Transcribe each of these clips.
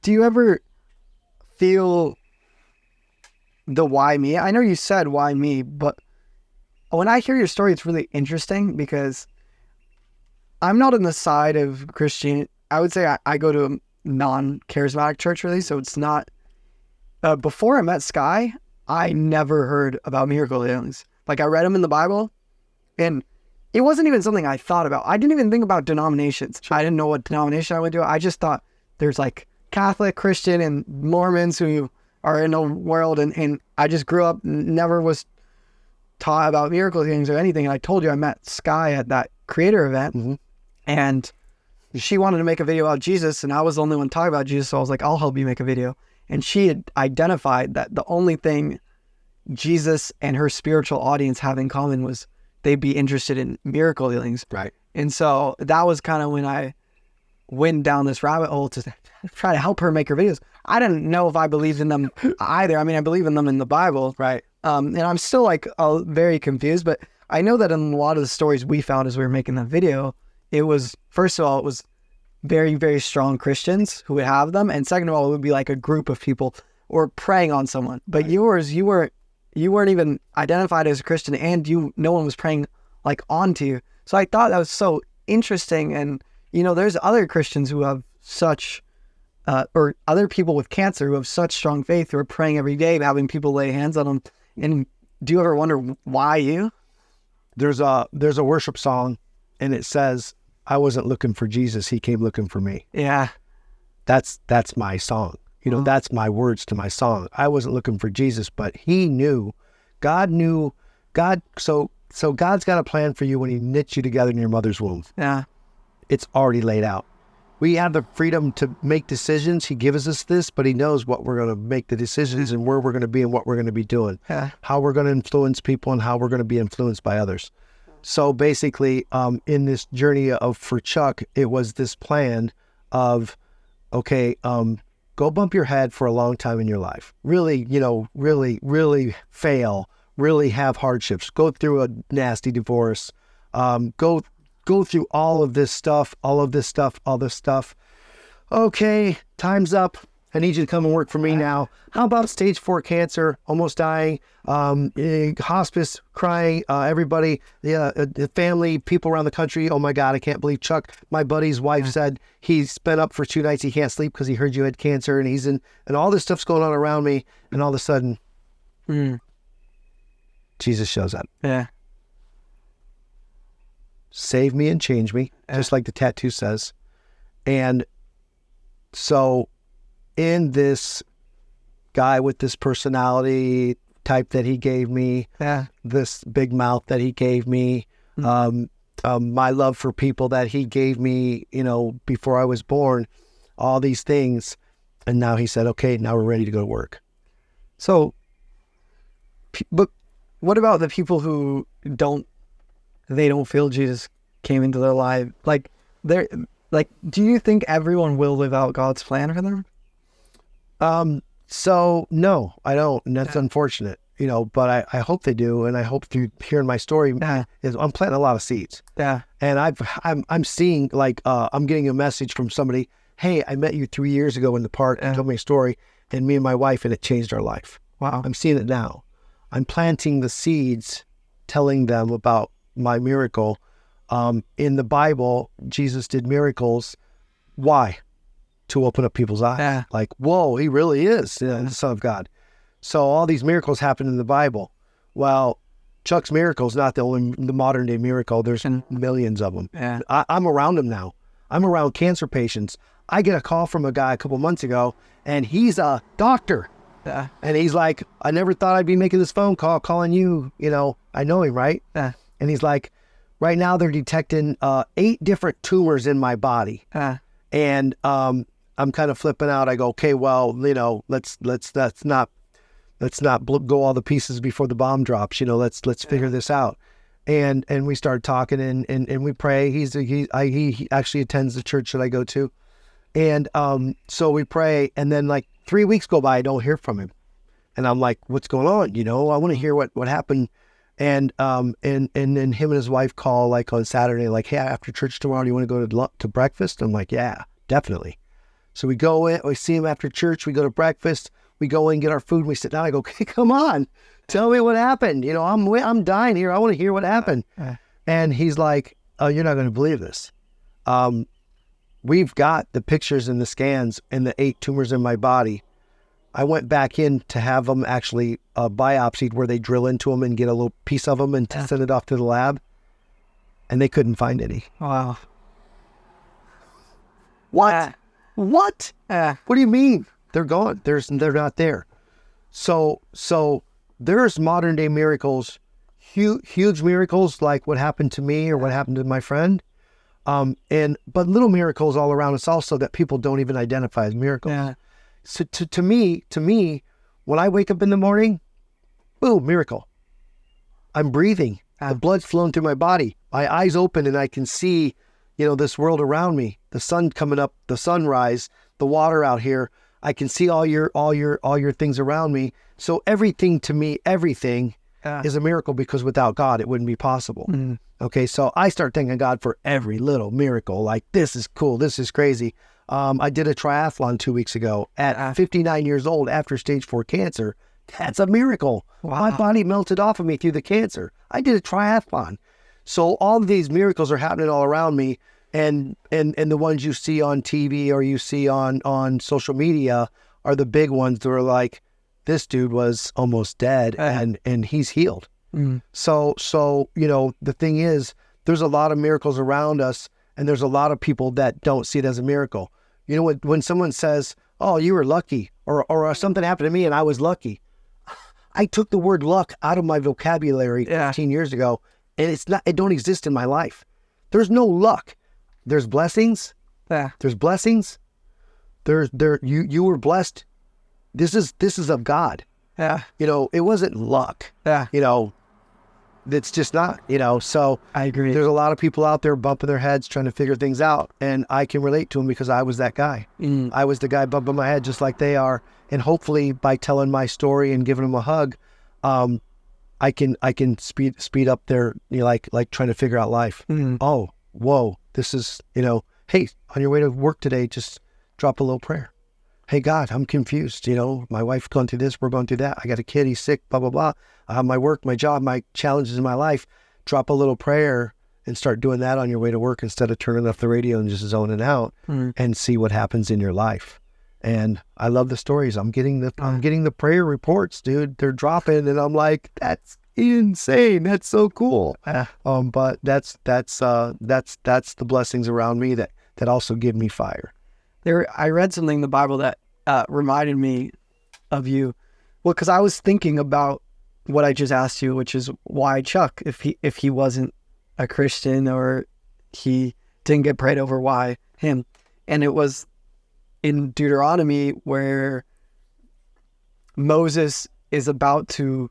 Do you ever feel the why me? I know you said why me, but when I hear your story, it's really interesting because I'm not on the side of Christian. I would say I go to a non-charismatic church, really. So it's not. Before I met Sky, I never heard about miracle healings. Like I read them in the Bible, and it wasn't even something I thought about. I didn't even think about denominations. I didn't know what denomination I went to. I just thought there's like Catholic, Christian, and Mormons who are in the world, and I just grew up, never was taught about miracle healings or anything. And I told you I met Sky at that creator event, and she wanted to make a video about Jesus, and I was the only one talking about Jesus, so I was like, I'll help you make a video. And she had identified that the only thing Jesus and her spiritual audience have in common was they'd be interested in miracle healings. Right. And so that was kind of when I went down this rabbit hole to try to help her make her videos. I didn't know if I believed in them either. I mean, I believe in them in the Bible. Right. And I'm still like very confused, but I know that in a lot of the stories we found as we were making the video, it was, first of all, it was very, very strong Christians who would have them. And second of all, it would be like a group of people or praying on someone. But Right. yours, you weren't even identified as a Christian, and no one was praying like onto you. So I thought that was so interesting. And, there's other Christians who have such, or other people with cancer who have such strong faith who are praying every day, having people lay hands on them. And do you ever wonder why you? There's a worship song, and it says, I wasn't looking for Jesus, he came looking for me. Yeah. That's my song. That's my words to my song. I wasn't looking for Jesus, but God knew. So God's got a plan for you when he knit you together in your mother's womb. Yeah. It's already laid out. We have the freedom to make decisions. He gives us this, but he knows what we're going to make the decisions and where we're going to be and what we're going to be doing, how we're going to influence people and how we're going to be influenced by others. So basically, in this journey for Chuck, it was this plan of, okay, go bump your head for a long time in your life. Really, really fail, really have hardships, go through a nasty divorce, go through all this stuff. Okay, time's up. I need you to come and work for me now. How about stage 4 cancer, almost dying, hospice, crying, everybody, the family, people around the country. Oh my God, I can't believe Chuck, my buddy's wife said he's been up for 2 nights. He can't sleep because he heard you had cancer, and and all this stuff's going on around me. And all of a sudden, Jesus shows up. Yeah. Save me and change me, just like the tattoo says. And so in this guy with this personality type that he gave me, this big mouth that he gave me, my love for people that he gave me, before I was born, all these things. And now he said, okay, now we're ready to go to work. So, but what about the people who don't feel Jesus came into their life? Do you think everyone will live out God's plan for them? So no, I don't. And that's unfortunate, but I hope they do. And I hope through hearing my story is I'm planting a lot of seeds. Yeah. And I'm seeing I'm getting a message from somebody. Hey, I met you 3 years ago in the park and told me a story, and me and my wife, and it changed our life. Wow. I'm seeing it now. I'm planting the seeds, telling them about my miracle. In the Bible, Jesus did miracles. Why? To open up people's eyes. Yeah. Like, whoa, he really is the Son of God. So all these miracles happen in the Bible. Well, Chuck's miracle is not the modern day miracle. There's millions of them. Yeah. I'm around them now. I'm around cancer patients. I get a call from a guy a couple months ago, and he's a doctor. Yeah. And he's like, I never thought I'd be making this phone call, calling you. I know him, right? Yeah. And he's like, right now they're detecting 8 different tumors in my body. And I'm kind of flipping out. I go, okay, well, let's not go all the pieces before the bomb drops. Let's figure this out. And we started talking and we pray. He actually attends the church that I go to. And so we pray, and then 3 weeks go by, I don't hear from him. And I'm like, what's going on? I want to hear what happened. And then him and his wife call on Saturday, hey, after church tomorrow, do you want to go to breakfast? I'm like, yeah, definitely. So we go in, we see him after church, we go to breakfast, we go in, get our food, and we sit down. I go, okay, come on, tell me what happened. You know, I'm dying here. I want to hear what happened. And he's like, oh, you're not going to believe this. We've got the pictures and the scans and the 8 tumors in my body. I went back in to have them actually biopsied, where they drill into them and get a little piece of them and send it off to the lab. And they couldn't find any. Wow. What? What? What do you mean? They're gone. They're not there. So there's modern day miracles, huge miracles like what happened to me or what happened to my friend. But little miracles all around us also that people don't even identify as miracles. Yeah. So to me, when I wake up in the morning, boom, miracle. I'm breathing. The blood's flowing through my body. My eyes open and I can see, you know, this world around me. The sun coming up, the sunrise, the water out here. I can see all your things around me. So everything to me, everything is a miracle, because without God, it wouldn't be possible. Mm. Okay, so I start thanking God for every little miracle. Like, this is cool. This is crazy. I did a triathlon 2 weeks ago at 59 years old after stage 4 cancer. That's a miracle. Wow. My body melted off of me through the cancer. I did a triathlon. So all of these miracles are happening all around me. And the ones you see on TV or you see on social media are the big ones that are like, this dude was almost dead and he's healed. Mm. So, you know, the thing is, there's a lot of miracles around us, and there's a lot of people that don't see it as a miracle. You know, when someone says, oh, you were lucky, or something happened to me and I was lucky, I took the word luck out of my vocabulary 15 years ago, and it don't exist in my life. There's no luck. There's blessings. Yeah. There's blessings. You were blessed. This is of God. Yeah. You know, it wasn't luck. Yeah. You know, it's just not, you know, so I agree. There's a lot of people out there bumping their heads trying to figure things out, and I can relate to them because I was that guy. Mm. I was the guy bumping my head just like they are, and hopefully by telling my story and giving them a hug, I can speed up their, you know, like trying to figure out life. Mm. Oh, whoa, this is, you know, hey, on your way to work today, just drop a little prayer. Hey, God, I'm confused. You know, my wife's gone through this, we're going through that. I got a kid, he's sick, blah, blah, blah. I have my work, my job, my challenges in my life. Drop a little prayer and start doing that on your way to work instead of turning off the radio and just zoning out and see what happens in your life. And I love the stories. I'm getting the prayer reports, dude. They're dropping, and I'm like, that's insane. That's so cool. But that's the blessings around me that also give me fire. I read something in the Bible that reminded me of you. Well, because I was thinking about what I just asked you, which is why Chuck, if he wasn't a Christian or he didn't get prayed over, why him? And it was in Deuteronomy where Moses is about to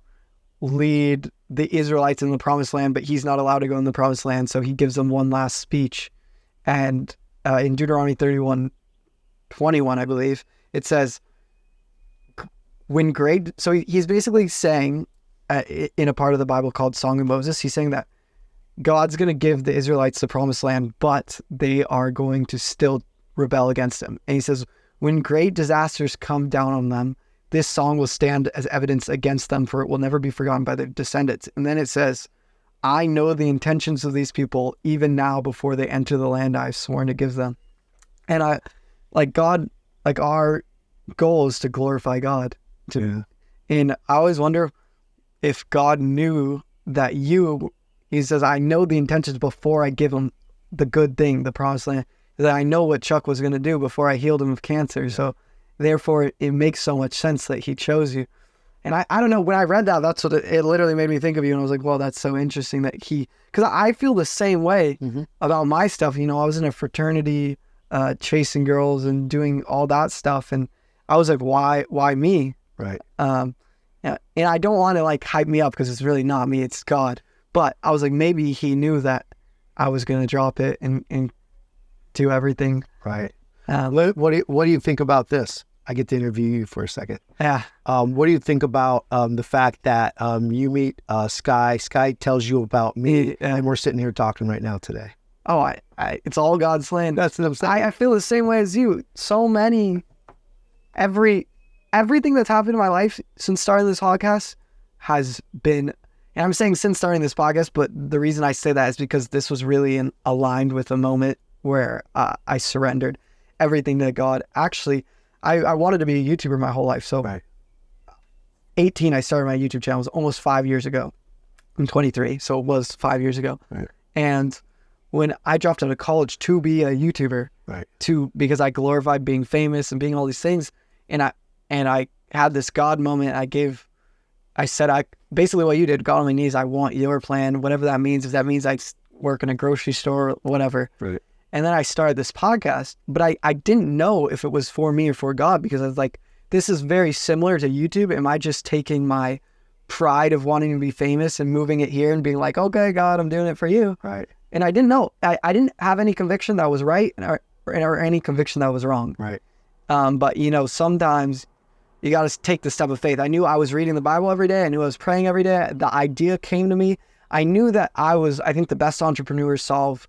lead the Israelites in the promised land, but he's not allowed to go in the promised land, so he gives them one last speech. And in Deuteronomy 31:21, I believe, it says, so he's basically saying, in a part of the Bible called Song of Moses, he's saying that God's going to give the Israelites the promised land, but they are going to still rebel against him. And he says, when great disasters come down on them, this song will stand as evidence against them, for it will never be forgotten by their descendants. And then it says, I know the intentions of these people, even now before they enter the land I've sworn to give them. And our goal is to glorify God. And I always wonder if God knew that he says, I know the intentions before I give him the good thing, the promised land, that I know what Chuck was going to do before I healed him of cancer. So therefore it makes so much sense that he chose you. And I don't know, when I read that, that's what it literally made me think of you. And I was like, well, that's so interesting that because I feel the same way about my stuff. You know, I was in a fraternity, chasing girls and doing all that stuff. And I was like, why me? Right. And I don't want to like hype me up because it's really not me, it's God. But I was like, maybe he knew that I was going to drop it and do everything. Right. What do you think about this? I get to interview you for a second. Yeah. What do you think about the fact that you meet Sky? Sky tells you about me, and we're sitting here talking right now today. it's all God's plan. That's what I'm saying. I feel the same way as you. So many, everything that's happened in my life since starting this podcast has been, and I'm saying since starting this podcast, but the reason I say that is because this was really aligned with a moment where I surrendered everything to God. Actually, I wanted to be a YouTuber my whole life. So 18, I started my YouTube channel. It was almost 5 years ago. I'm 23, so it was 5 years ago. Right. And when I dropped out of college to be a YouTuber, because I glorified being famous and being all these things, and I had this God moment. I said, basically what you did, got on my knees. I want your plan, whatever that means. If that means I work in a grocery store, whatever. Right. And then I started this podcast, but I didn't know if it was for me or for God, because I was like, this is very similar to YouTube. Am I just taking my pride of wanting to be famous and moving it here and being like, okay, God, I'm doing it for you. Right. And I didn't know. I didn't have any conviction that was right or any conviction that was wrong. Right. But, sometimes you got to take the step of faith. I knew I was reading the Bible every day. I knew I was praying every day. The idea came to me. I knew that I think the best entrepreneurs solve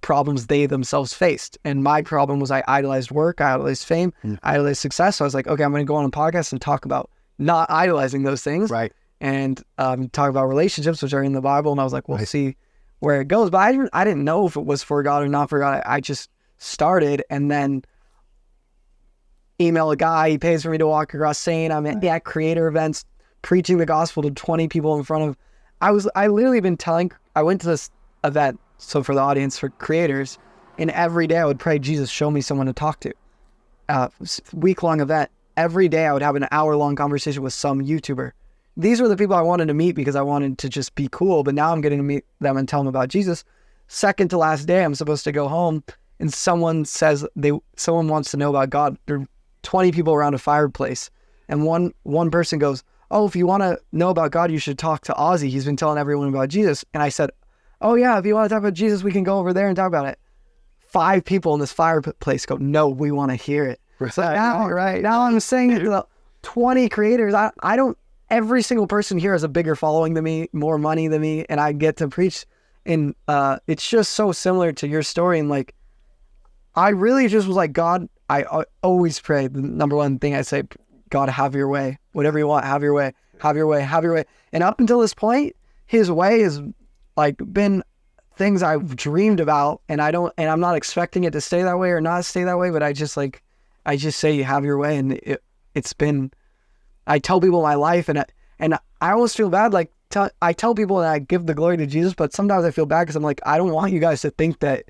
problems they themselves faced. And my problem was I idolized work, I idolized fame, I idolized success. So I was like, okay, I'm going to go on a podcast and talk about not idolizing those things. Right. And talk about relationships, which are in the Bible. And I was like, we'll see where it goes. But I didn't know if it was for God or not for God. I just started and then email a guy. He pays for me to walk across saying I'm at creator events, preaching the gospel to 20 people in front of. I literally been telling. I went to this event. So for the audience, for creators, and every day I would pray, Jesus, show me someone to talk to. Week-long event. Every day I would have an hour-long conversation with some YouTuber. These were the people I wanted to meet because I wanted to just be cool, but now I'm getting to meet them and tell them about Jesus. Second to last day, I'm supposed to go home, and someone says someone wants to know about God. There are 20 people around a fireplace, and one person goes, oh, if you want to know about God, you should talk to Ozzy. He's been telling everyone about Jesus. And I said, oh yeah, if you want to talk about Jesus, we can go over there and talk about it. 5 people in this fireplace go, no, we want to hear it. So now I'm saying it to 20 creators. I don't, every single person here has a bigger following than me, more money than me, and I get to preach. And it's just so similar to your story. And like, I really just was like, God, I always pray. The number one thing I say, God, have your way. Whatever you want, have your way, have your way, have your way. And up until this point, his way has like been things I've dreamed about, and I'm not expecting it to stay that way or not stay that way, but I just say have your way. And it's been, I tell people my life, and I almost feel bad. Like I tell people that I give the glory to Jesus, but sometimes I feel bad because I'm like, I don't want you guys to think that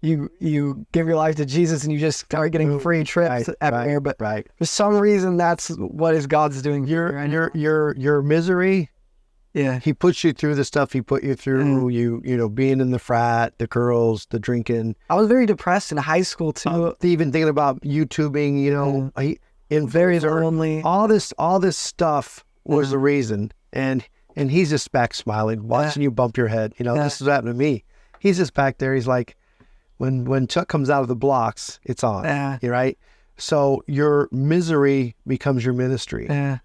you give your life to Jesus and you just start getting free trips everywhere. But for some reason, that's what is God's doing. Your misery. Yeah, he puts you through the stuff he put you through. You know, being in the frat, the girls, the drinking. I was very depressed in high school too. Even thinking about YouTubing, you know, in very lonely. All this stuff was the reason, and he's just back smiling, watching you bump your head. You know, this is what happened to me. He's just back there. He's like, when Chuck comes out of the blocks, it's on. Yeah, right. So your misery becomes your ministry. Yeah.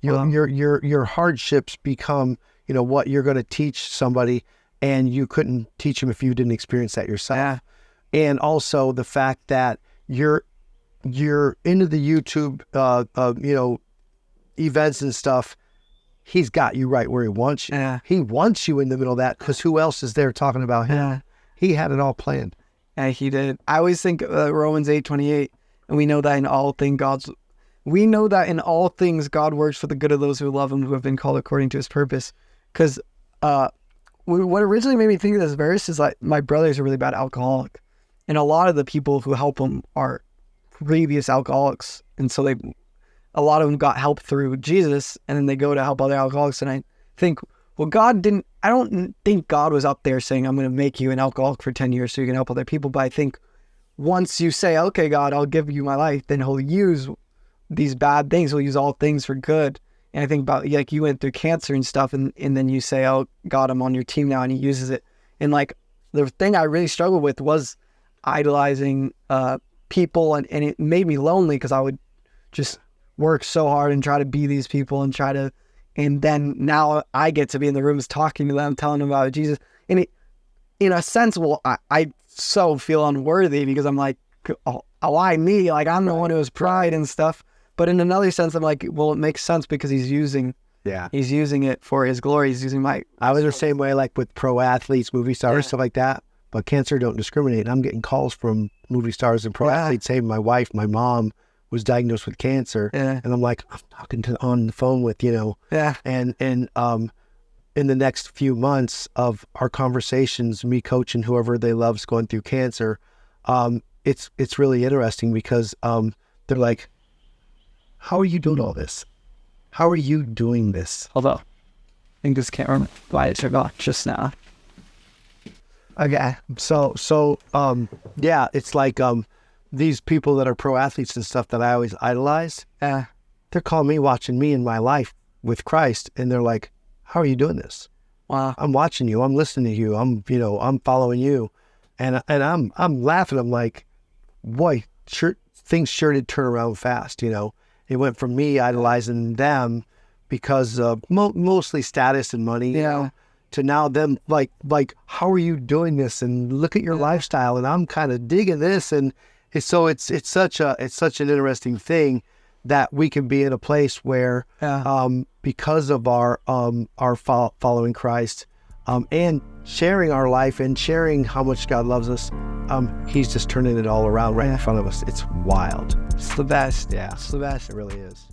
Your hardships become, you know, what you're going to teach somebody, and you couldn't teach them if you didn't experience that yourself. Yeah. And also the fact that you're into the YouTube, you know, events and stuff. He's got you right where he wants you. Yeah. He wants you in the middle of that because who else is there talking about him? Yeah. He had it all planned. Yeah, he did. I always think Romans 8:28, and we know that in all things God works for the good of those who love him, who have been called according to his purpose. Because what originally made me think of this verse is like my brother's a really bad alcoholic, and a lot of the people who help him are previous alcoholics, and so a lot of them got help through Jesus, and then they go to help other alcoholics. And I think, well, I don't think God was up there saying, I'm going to make you an alcoholic for 10 years so you can help other people. But I think once you say, okay, God, I'll give you my life, then he'll use these bad things. He'll use all things for good. And I think about, like, you went through cancer and stuff, and then you say, oh, God, I'm on your team now, and he uses it. And like, the thing I really struggled with was idolizing people, and it made me lonely because I would just work so hard and try to be these people and then now I get to be in the rooms talking to them, telling them about Jesus. And in a sense, well, I so feel unworthy because I'm like, oh, why me? Like, I'm the one who has pride and stuff. But in another sense, I'm like, well, it makes sense because he's using it for his glory. He's using I was the same way, like with pro athletes, movie stars, stuff like that. But cancer don't discriminate. I'm getting calls from movie stars and pro athletes saying my mom was diagnosed with cancer. Yeah. And I'm like, I'm talking on the phone with, and in the next few months of our conversations, me coaching whoever they love's going through cancer, it's really interesting because they're like, how are you doing all this? How are you doing this? Although, I think this camera light took off just now. Okay. So yeah, it's like these people that are pro athletes and stuff that I always idolize. They're calling me, watching me in my life with Christ, and they're like, how are you doing this? Wow. I'm watching you. I'm listening to you. I'm following you, and I'm laughing. I'm like, boy, things sure did turn around fast. It went from me idolizing them because of mostly status and money. To now them like, how are you doing this? And look at your lifestyle. And I'm kind of digging this. And so it's such an interesting thing that we can be in a place where, because of our following Christ, and sharing our life and sharing how much God loves us, he's just turning it all around right in front of us. It's wild. It's the best. Yeah. It's the best. It really is.